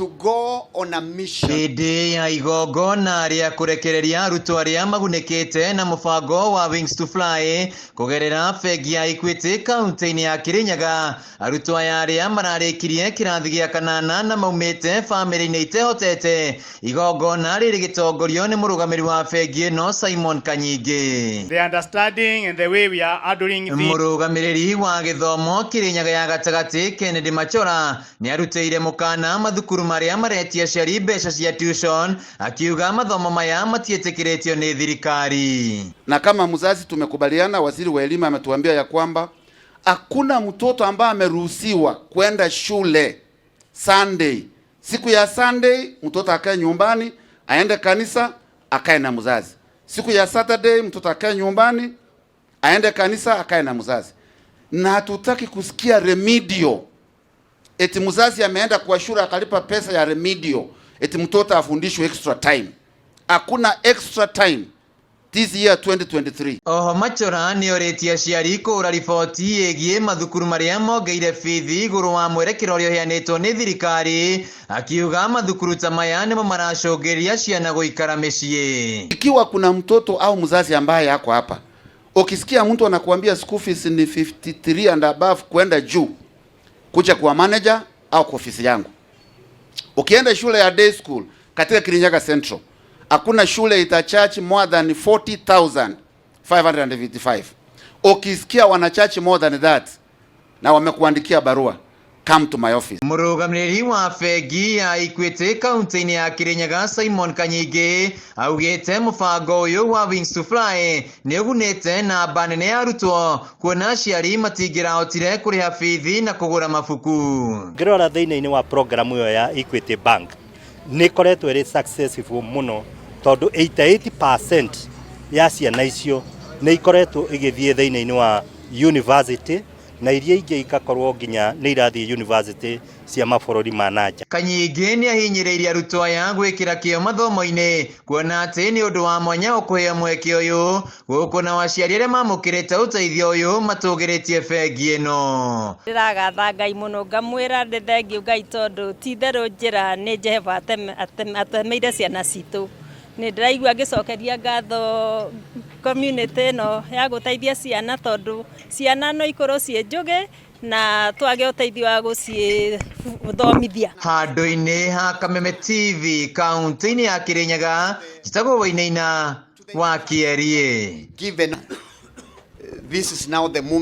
to go on a mission. Hĩndĩ ya igongona rĩa kũrekereria arutwo arĩa magunĩkĩte na mũbango wa Wings to Fly kũgerera bengi ya Equity kaunti-inĩ ya Kirinyaga, arutwo aya arĩa mararĩkirie kĩrathi gĩa kanana na maumĩte bamĩrĩ-inĩ itehotete. Igongona rĩrĩ gĩtongorio nĩ mũrugamiriri wa bengi ĩno Simon Kanyingi. The understanding and the way we are adoring the murugamiriri wa githomo Kirinyaga ya gatagati Kennedy Machola ni arutĩire mukaana mathukuru marĩa maretia aciari mbeca cia tution, akiuga mathomo maya matiitikiritio ni thirikari. Na kama mzazi tumekubaliana, waziri wa elimu ametuambia ya kwamba hakuna mtoto ambaye ameruhusiwa kwenda shule Sunday. Siku ya Sunday mtoto akae nyumbani, aende kanisa, akae na mzazi. Siku ya Saturday mtoto akae nyumbani, aende kanisa, akae na mzazi. Na hatutaki kusikia remedio. Eti mzazi ameenda kwa shule akalipa pesa ya remedio, eti mtoto afundishwe extra time. Hakuna extra time this year 2023. Oho Machola ni oritie aciari kũhũra riboti ĩgiĩ mathukuru marĩa mongeire bithi igũrũ wa mwerekero ũrĩa ũheanĩtwo nĩ thirikari, akiuga mathukuru ta maya nĩmo maracũngĩrĩria ciana gũikara mĩciĩ. Ikiwa kuna mtoto au mzazi ambaye yako hapa, ukisikia mtu anakuambia school fees ni 53 and above kwenda juu, kuja kwa manager au kwa ofisi yangu. Ukienda shule ya day school katika Kirinyaga Central, hakuna shule itacharge more than 40,555. Ukisikia wanacharge more than that na wamekuandikia barua, come to my office. Murugamiriri wa bengi ya Equity kaunti-inĩ ya Kirinyaga Simon Kanyingi augĩte mũbango ũyũ wa Wings to Fly nĩ ũgunĩte namba nene ya arutwo, kuona aciari matingĩrahotire kũrĩha bithi na kũgũra mabuku. Ngĩrora thĩinĩ wa program ĩyo ya Equity Bank nĩ koretwo ĩrĩ successful mũno, tondũ 88% ya ciana icio nĩ ikoretwo igĩthiĩ thĩinĩ wa university, na iria ingĩ ikakorwo nginya nĩ irathiĩ university cia mabũrũri ma nanja. Kanyingi nĩ ahinyĩrĩirie arutwo aya gwĩkĩra kĩo mathomo-inĩ, kuona atĩ nĩ ũndũ wa mwanya ũkũheo mweke ũyũ, gũkũ na aciari arĩa mamũkĩrĩte ũteithio ũyũ matũgĩrĩtie bengi ĩno. Ndĩragatha Ngai mũno, ngamwĩra ndĩ thengiũ Ngai, tondũ ti therũ njĩra nĩ Jehova atemeire ciana citũ. Nĩ ndĩraigua ngĩcokeria ngatho community no ya gũteithia ciana, tondũ ciana no ikorwo ciĩ njũgĩ na twage ũteithio wa gũcithomithia. Handũ-inĩ ha Kameme TV kaunti-inĩ ya Kirinyaga, njĩtagwo Wainaina wa Kĩarie. Given this is now the moment